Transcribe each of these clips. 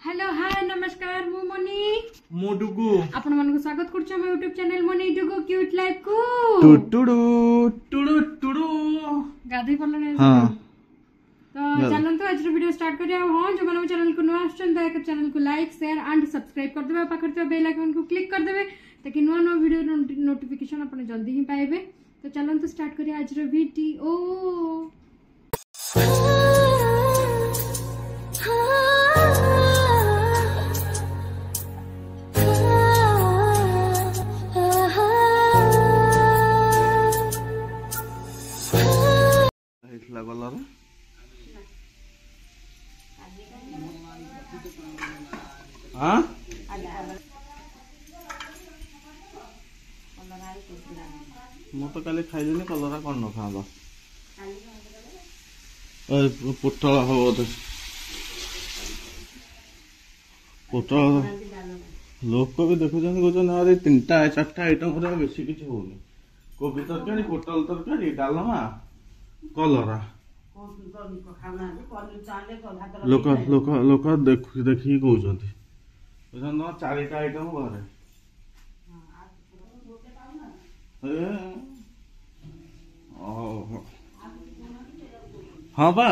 Hello hi नमस्कार मु money मु डुगु आपण मन को स्वागत करछु हम YouTube channel money Dugu cute life को टुडु टुडु टुडु गाधी पल्ला ने हां तो चलन तो आज वीडियो स्टार्ट करिया हां जो मन चैनल को नुआ आछन तो एक चैनल को लाइक शेयर एंड सब्सक्राइब कर देबे पाखर तो बेल आइकन को क्लिक कर देबे ताकि नुआ नुआ वीडियो नोटिफिकेशन आपण जल्दी ही पाइबे। तो चलन तो स्टार्ट करिया आज वीडियो। कलर हाँ मु तो काली खाइलिनी कलरा कौन न खावा पोटल हम बोधे पोटल लोक भी देखुं कहते तीन टा चार्टा आइटम बेस किसी होनी कोबी तरकारी पोटल तरकारी डालमा कलरा लोक लोक लोक देखी कहते चारिटा आइटम घरे हाँ बा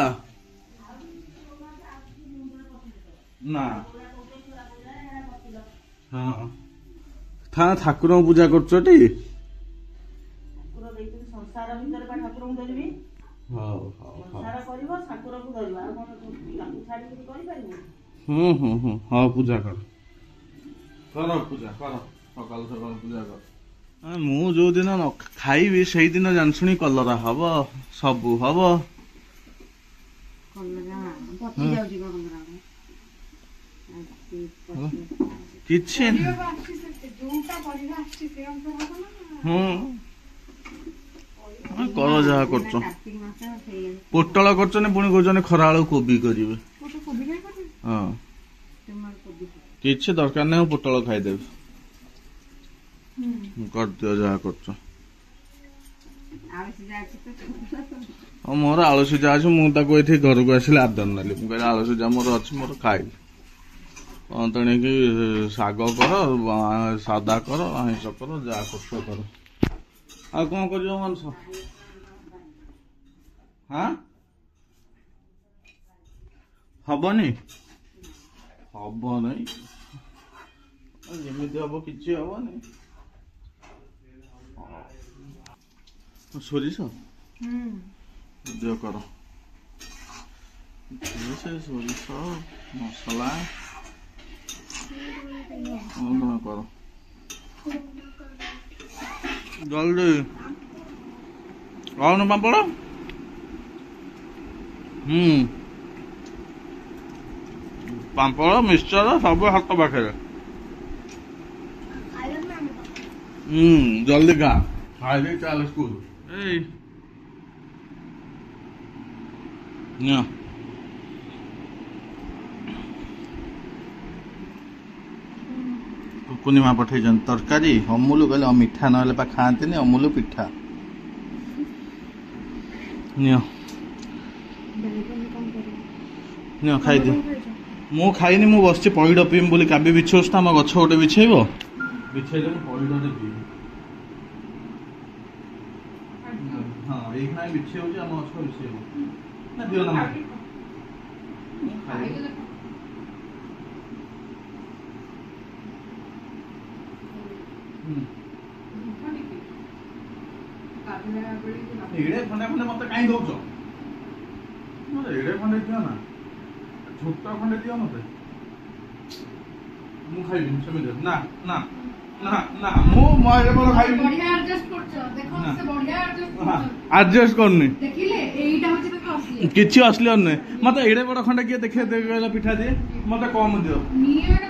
ना हाँ था ठाकुर पूजा करछटी हाँ पूजा कर पूजा कर सकाल सकाल पूजा कर मु जो दिन न खाइबी से दिन जानसुनी कलरा हम सबू हम किछि कर जहा कर पोटल कर पुणी कौन खरा कोबी करेंगे हाँ किसी दरकार नहीं पोटल खाईदेव कर दियो जहा कर मोर आलू सिझा अच्छे मुझे घर को आसिले आदर नाली मुझे आलू सिझा मोर अच्छी मोर खाइली तेणे कि शाग कर सादा कर आइस कर जहा कर आ कौन कर मानस हाँ हबनी हम नहीं जमी हम कि हबनी सोरिष दियो कर सोरिष मसला कर जल्दी आउन पापड़ पापड़ मिक्सचर सब हाथ पाखे जल्दी खा खाई चल स्कूल पूर्णिमा पठे तरकारी अमूल कहले मिठा ना खाते अमूल पिठा खाई मु खाइनी मु बस पैड पीम बोली काबी बिछोस आम गछ गोटे बिछेब बिछे पैडे पीब हाँ ये बिछे आम गछ बिछेब ना दियो ना एड़े खंडे खंडे मत कहीं दौच एड़े खंडे दियो ना छोट खंडे दियो मत मु खाइबी सेमिति ना ना ना ना मु मारे पर खाइबी बढ़िया एडजस्ट करछो देखो से बढ़िया एडजस्ट करछो एडजस्ट करनी देखिले एईटा होचे तो असली किछि असली नै मत एड़े बड़ खंडे के देखे देला पिठा दे मत कम दियो निएडे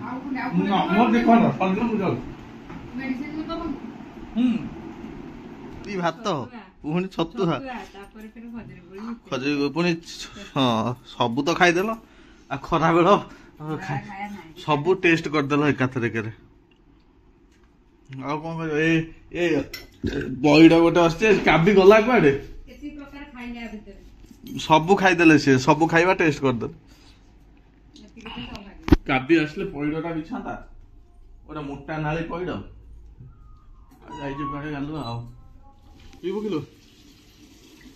ना मोर देखो ना पंद्रह मुझल मेडिसिन में तो ती भात पुणी छतु खजूर पुणी हाँ सबू तो खाईदेल आ खरा बेल सबू टेस्ट करदेल एकाथर के कौन कर बैड गोटे आस गला कड़े सबु खाइदेले से सबु खाइबा टेस्ट कर दे काबी आसले पइडटा बिछाता ओटा मोटा नाली पइड जाई जे पाड़े गालु आ पीबो किलो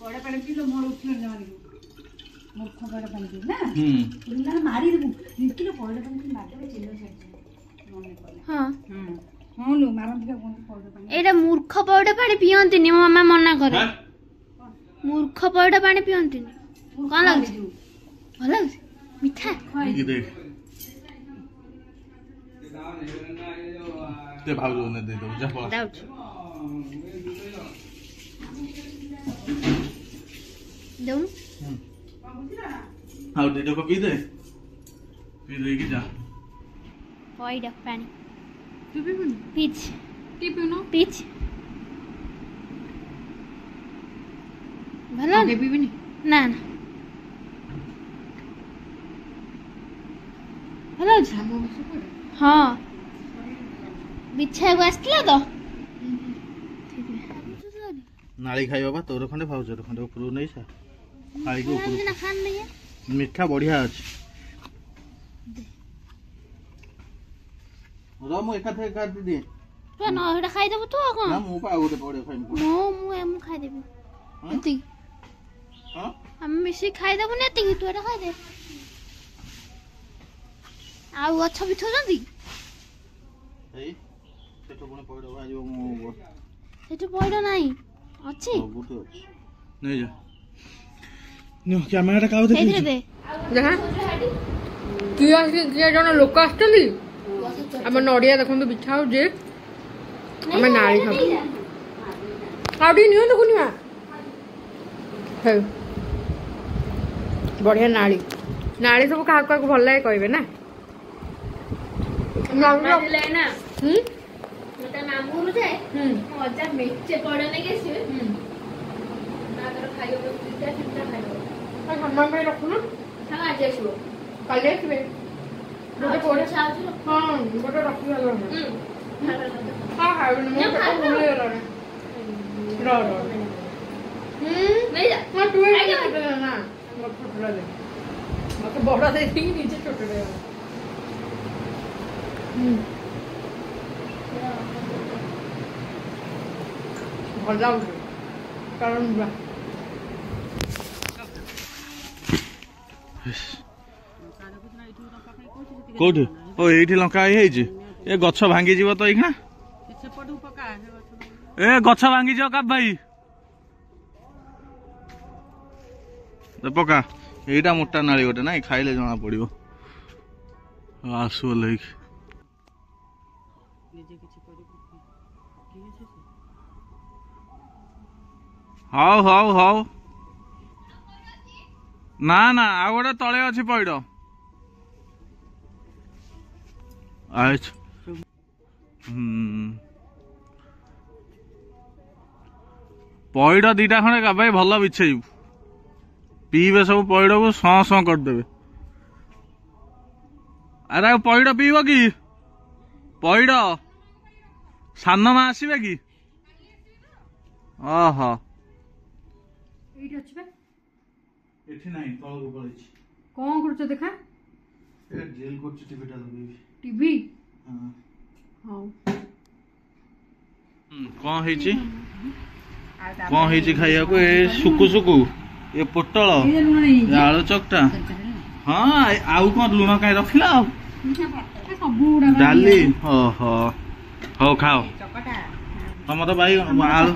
पड़ा पानी पीलो मोर उठलो ना मारी मोर खबड़ा पानी पी ना ना मारी दे किलो पड़ा पानी मार दे चिल्लो साइड हां हां लो मारन दिका कोन पड़ा पानी एटा मूर्ख पड़ा पानी पियंतिनी मो मामा मना करे मूर्ख पड़ा पानी पियंतिनी कोन लागै भलो मिठा खाई देख ते भाउजो ने दे दो जा पा देउन हाउ दे दो को पी दे की जा पइडा पानी तू भी बन पीच टी पिनो पीच भलो आगे भी नहीं ना ना भलो सामो बस पड़े हां बिछा आसला तो नाली खाइबा बा तोर खंडे भाउजो खंडे ऊपर नहीं छा खाई के ऊपर ना खान नहीं मीठा बढ़िया अछि रमो एकाथे काट दे तो न हेटा खाइ देबो तो कोन ना मु पा आगोटे पड़े खाइम मु खाइ देबो एति हां हम मिसी खाइ देबो ने एति तू एटा खाइ दे आ अच्छा बिथो जंदी ए सेठो कोन पड़ो आजो मु सेठो पइडो नाही अछि बहुत अछि नहीं जा नो कैमराटा काउ हेदरे देखि दे देखा किया जन लोक आछतली हम नडिया देखन तो बिछाओ जे हम नाली खाबो आउडी नियो देखुनी मा हे बढ़िया नाली नाली सब काहा काहा भल लागे कहबे ना नाली ले ना मते मामू रे जाए मजा मेचे पड़े ने केसी ना कर खाइयो तो चिंता खाइयो हम में रखो ना हम आज आसबो कल आसबे गोटे कोड़े हां गोटे रखी गलो हां हां मो पेट फुल गलो रो नहीं जा हां तू ही ना मत फुटला दे मत बड़ा दे ही नीचे छोटे दे भला कारण बा कोठ ओ एठी लंका आई हेजी ए गछ भांगी जीव तो इखना सेपटू पका ए गछ भांगी जो का भाई तो पका एटा मोटा नाली गोटे ना खाइले जना पड़िबो आसो लाइक हाउ हाउ हाउ ना ना आ गोटे तले अछि पइड आइछ पइड दीटा खंडे का भाई भल बिछेइबु पीबे सब पइड को सं कर देबे अरे पइड पीबो कि पइड सान मा आसीबे कि ओहो एठी अछि बे एठी नाही तळ को पळेछि कोन करछ देखा ए जेल करछ टीवीटा लगे टीवी हां हां कोन हेछि कोन हेछि खाइया को ए सुकु सुकु ए पोटल ए आलू चकटा हां आउ कोन लुण काई रखिला डाली ओहो हो खाओ हम तो भाई आलू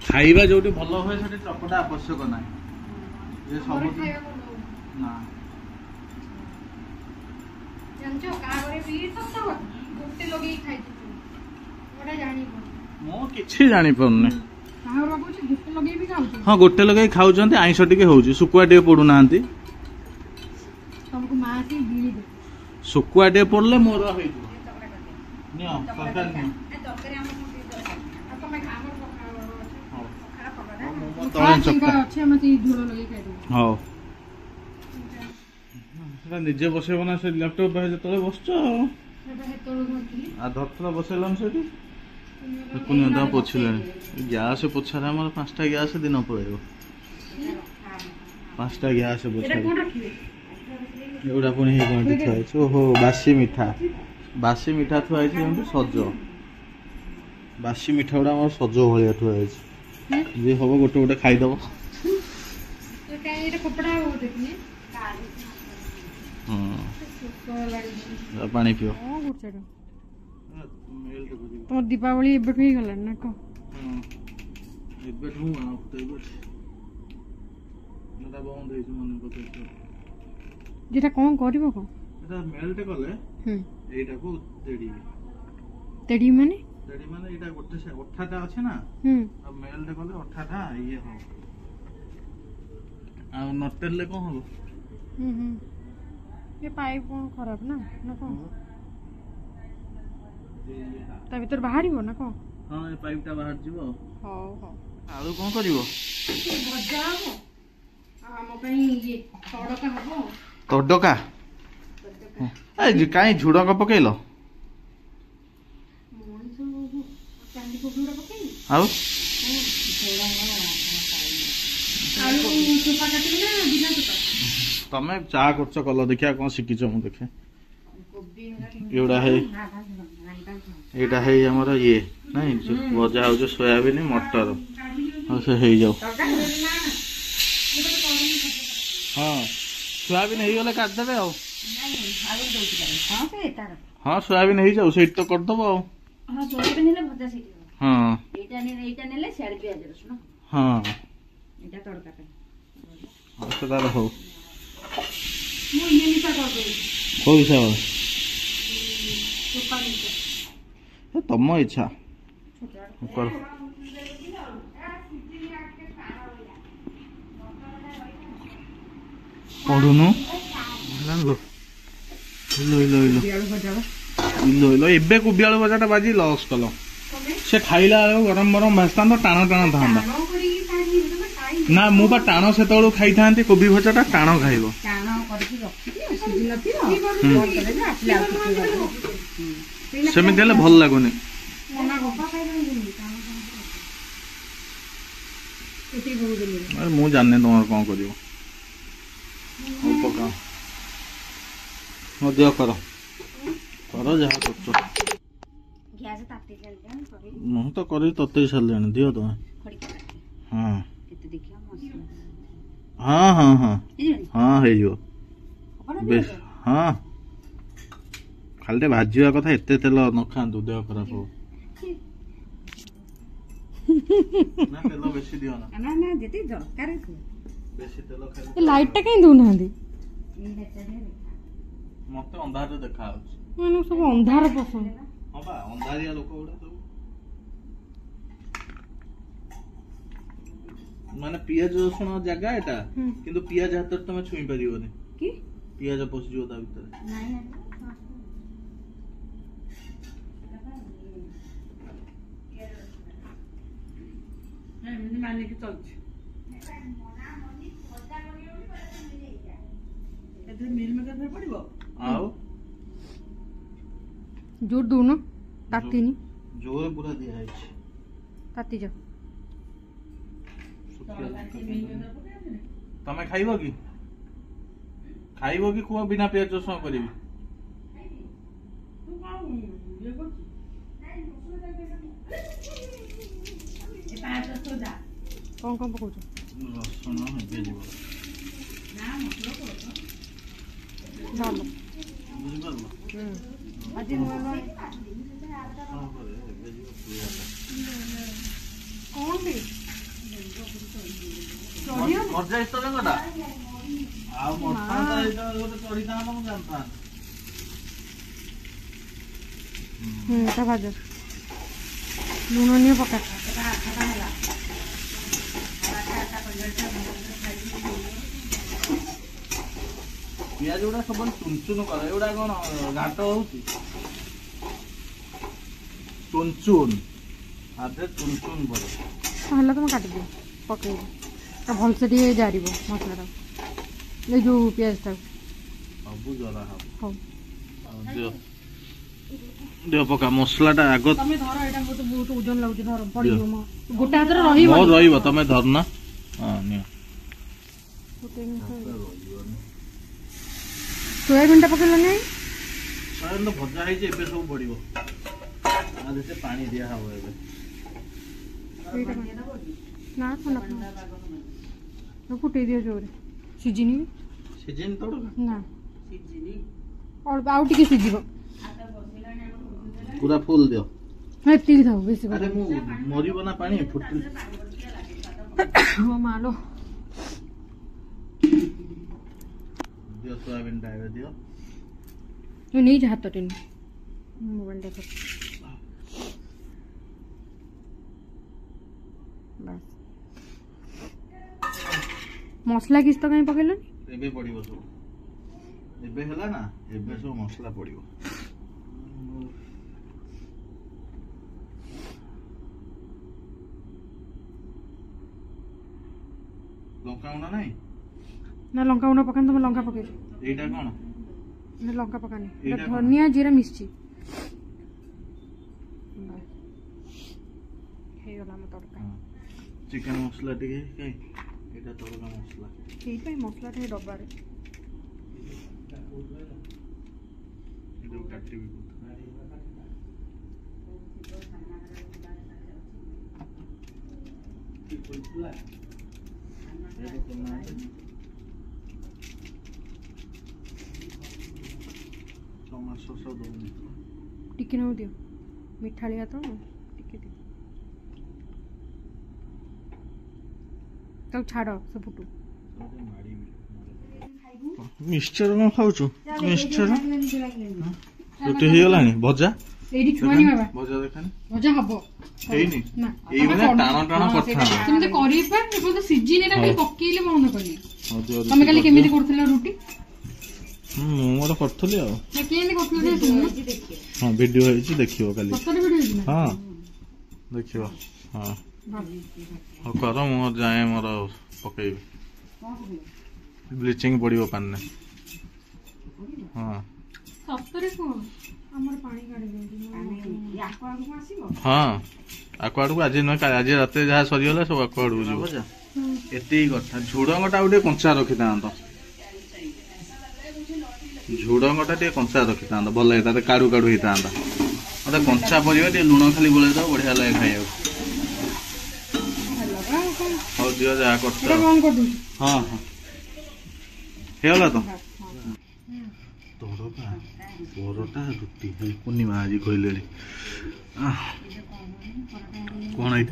खाइबा जोटी भल होय सेठी चपटा आवश्यक ना ये सब ना जानचो का करे पी सब गोटे लगे खाइ ओडा जानि मो किछि जानि पड़ने काहर बाबू छी गोटे लगे भी खाउ हां गोटे लगे खाउचंती आइंस टिके होउची सुकुआ टे पडु नांती सबको मासी गिली दे सुकुआ टे पड़ले मोर होई नियो सरकार नियो तरकारी हम तमे खामर तळे चक्का अच्छे हम ती धुलो लगे खाइ दो हां सेटा निजे बसेबो ना से लैपटॉप पे जतले बसछ सेटा हे तोळ घरती आ धरतला बसेलम सेठी ଦେଖୁନି ତ ପୋଛିଲେଣି ଗ୍ୟାସ୍ ପୋଛାରେ ଆମର 5ଟା ଗ୍ୟାସ୍ ଦିନ ପଳେଇବ 5ଟା ଗ୍ୟାସ୍ ପୋଛାରେ ଏଗୁଡ଼ା ପୁଣି ହେଇଗଣି ଥୁଆ ହେଇଛି ଓହୋ ବାସି ମିଠା ଥୁଆ ହେଇଛି ଯେମିତି ସଜ ବାସି ମିଠା ଗୁଡ଼ା ଆମର ସଜ ଭଳିଆ ଥୁଆ ହେଇଛି ଯିଏ ହବ ଗୋଟେ ଗୋଟେ ଖାଇଦବ ପାଣି ପିଅ ତମ ଦୀପାବଳି ଏବେଠୁ ହେଇଗଲାଣି ନା କଣ ଏବେଠୁ ବନ୍ଦ ହେଇଛି ମନେ ପକେଇ যেটা কম করিব কো এটা মেলট কলে এইটাকু তেড়ি মানে এটা গোটে অঠাটা আছে না আর মেলট কলে অঠাটা ইয়ে হবে আর নট তেললে কোন হবে এ পাইপ কোন খারাপ না না কোন তা ভিতর বাহারিব না কোন হ্যাঁ এই পাইপটা বাহার যাব হও হও আলু কোন করিব ভজা হবো ଆମ ପାଇଁ ଇଏ ତଡକା ହବ ତଡକା ଏ କାଇଁ ଝୁଡଙ୍ଗ ପକେଇଲ ଆଉ ତମେ ଚା କରୁଛ କଲ ଦେଖିଆ କଣ ଶିଖିଛ ମୁଁ ଦେଖେ ଏଇଟା ହେଇ ଆମର ଇଏ ନାଇଁ ଭଜା ହଉଛି ସୋୟାବିନ ମଟର ଆଉ ସେ ହେଇଯାଉ हाँ सोयाबीन हो गले काटदेवे हाँ सोयाबीन हो जाऊ से तो करदब हाँ हाँ तार हो हिसाब तुम इच्छा कर पढ़ुनु एबे कुबियालु भजाटा बाजी लॉस कल से खाइला गरम गरम भाजता टाण टाण था ना मु टाण से खाई था कोबी भजाटा टाण खाइब सेमती भल लगुनि मु जाने तुम कौन कर कर जहाँ कर मु तो कर तते सारे दियो तुम हाँ हाँ हाँ हाँ हाँ हो हाँ खाली भाजवा कथा एत तेल न खातु देह खराब हो तेल बेसी दियो ना लाइट टा कहीं दूना मत अंधार देखा मैंने सब अंधार पसंद हाँ बा अंधारिया लोक गुड़ा सब माने पियाज रसुण जगह एटा किंतु पियाज हाथ तुम छुई परिबोनी की पियाज पसि जो ता भीतर नहीं माने की चल जोर दूनो ताती नहीं जोर पूरा दिया है ताती जा तमे खाइबो की को बिना प्याज रसुण करिवि कौन कौन पकाउछ रसुण हेबे जीव ना मसला करछ डालो बुझि पारलो आज कौन दे मर जाइस तो रंगटा आ मरता एटा गोटे चढ़ी था हम जानता ता भाजो लूण नहीं पका पियाज गुड़ा सब चुन कर एगुड़ा कौन घाट हो चुन आधे चुन पड़े तुम काट दियो पकड़ तो भलसे जारी मसला जो पियाज सब सब जरा हाँ दियो दियो पका मसलाटा आग तमे धर एटा बहुत बहुत ओजन लागुछ धर पडियो म गोटे हाथ रे रहिबो मो रहिबो तमे धरना हां नियो सोयाबीन टा पकेला नै सोयाबीन तो भजा है जे एबे सब पडिबो आ देते पानी दिया हबो एबे ना ठंडा न फुटे दियो जोरे सिजिनी तोड़ ना और आउ टिके सिजिबो पूरा फुल दियो है तिल थाओ बेसी अरे मु मरिबो ना पानी फुटल हो मालो दियो सोयाबीन डाइव दियो यो नहीं हाथ टिन मोबाइल देखो बस मसला किस तो कहीं पकेलो एबे पड़िबो सब एबे हला ना एबे सब मसला पड़िबो लंका उना नहीं ना लंका उना पकान तो लंका पके एटा कोन ना लंका पकानी एटा धनिया जीरा मिर्ची हे होला म तड़का चिकन मसला टिके कई एटा तड़का मसला एई पे मसला टे डब्बा रे एटा काटी भी टमाटर सॉस दो टिके न दियो मिठालिया तो टिके दियो तो छाड़ो सब फुटू मिक्सचर न खाउछु मिक्सचर रोटी हे गलानी भजा एडी छुआनी बाबा भजा देखानी भजा हबो हेइनी ना एई माने टाणा टाणा पठा तुम तो करी पर एबो तो सीजन एटा खाली पकेइले बंद करी हो दियो तमे खाली केमिति करथिला रोटी मु मोर करथली आ ना केमिति करथिला देखो हां वीडियो हेछि देखियो काली सतरे वीडियो हेछि ना हां देखियो हां हो करो मु जाए मोर पकेइबी ब्लीचिंग पड़िबो पानी हां सतरे को हमर पानी काढे दे याको आगु आसीबो हां आको आज न आज रात जहाँ सरीगला सब आको आड़ू जीव एति कथा झुडंगटा उठे कंचा रखी था झुडंगटा टे कंचा रखी था भल होता काड़ू काड़ू होता मतलब कंचा परिवा टे लुण खाली बोले दो बढ़िया लगे खाइबा हो दियो जा कर हां हां हेला तो तोरका परोटा रुटी है पूर्णिमा आज कहले कौन है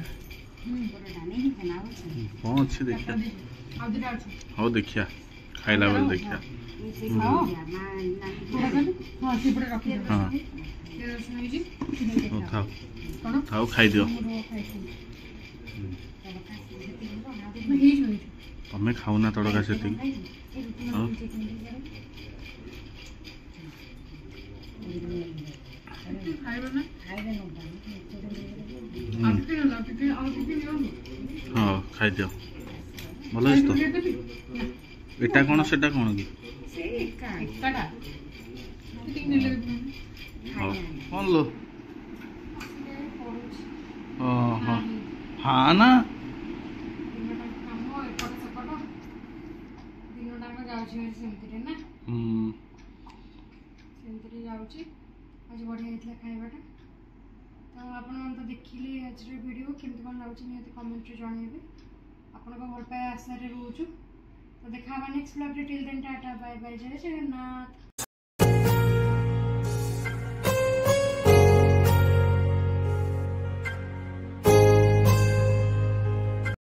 कौन अच्छे देखिया हाँ देखिया खाइला बेल देखिया हाँ थाओ थाओ खाई दियो तमें खाऊ ना तड़का से हाँ खाई दियो भल तो एटा कौन सेटा कौन कि कौन लो हाँ हाँ ना आज बढ़िया होता खाइबाटा तो आप देखिले आज वीडियो केमती कौन लगे निहत कमेंट जनइबे आपन भल पाए आशा रोचु तो देखा next blog till then tata bye bye जय जगन्नाथ।